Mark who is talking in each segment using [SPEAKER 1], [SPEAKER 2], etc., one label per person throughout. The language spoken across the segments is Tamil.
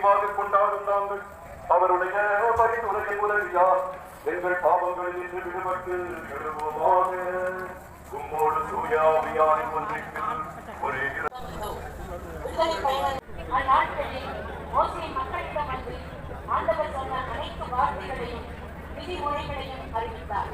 [SPEAKER 1] நிறைவாக கொண்டாடும் நாங்கள் அவருடைய பரிந்துரையை உதவியார் எங்கள் பாவங்களில் இன்று விடுபட்டு எழுவோமாக. உம்மோடு தூயாவியாய் ஒன்றிற்கு ஒரே
[SPEAKER 2] ஆண்டவர் சொன்ன அனைத்து வார்த்தைகளையும் விதிமுறைகளையும் அறிவித்தார்.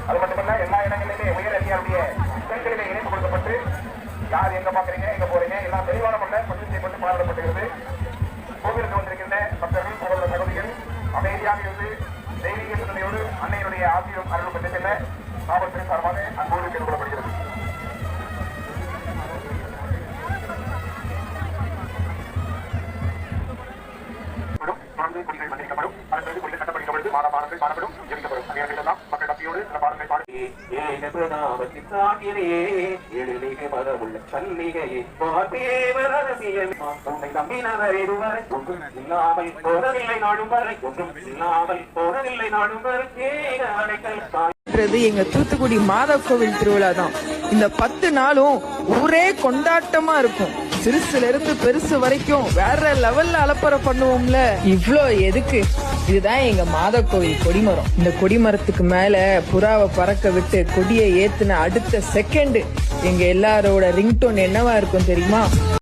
[SPEAKER 2] அது மட்டுமல்ல, எல்லா இடங்களிலுமே உயர் அதிகாரியுடைய இடங்களிலே இணைப்பு கொடுக்கப்பட்டு யார் எங்க பாக்குறீங்க எங்க போறீங்க எல்லாம் தெளிவான முறையில் பதிவு செய்யப்பட்டு பாடப்பட்டுகிறது. கோவிலுக்கு வந்திருக்கின்ற பக்தர்கள் சகோதர சகோதரிகள் அமைதியாக இருந்து தெய்வீக சிந்தனையோடு அன்னையுடைய ஆசியம் அருள் பெற்று செல்ல காவல்துறை சார்பாக அன்போடு கேட்டுக்கொள்ளப்படுகிறது. குடிகள் மன்னிக்கப்படும், அதன் கொண்டு கட்டப்படுகிறது, மாதமானங்கள் காணப்படும், ஜெயிக்கப்படும். அதெல்லாம் மக்கள் பக்தியோடு சில பாடல்களை பாடி
[SPEAKER 3] எங்க தூத்துக்குடி மாதா கோவில் திருவிழா தான். இந்த 10 நாளும் ஊரே கொண்டாட்டமா இருக்கும். சிறுசுல இருந்து பெருசு வரைக்கும் வேற லெவல்ல அலப்பறை பண்ணுவோம்ல. இவ்ளோ எதுக்கு? இதுதான் எங்க மாதா கோவில் கொடிமரம். இந்த கொடிமரத்துக்கு மேல புறாவை பறக்க விட்டு கொடியை ஏத்துன அடுத்த செகண்ட் எங்க எல்லாரோட ரிங்டோன் என்னவா இருக்கும் தெரியுமா?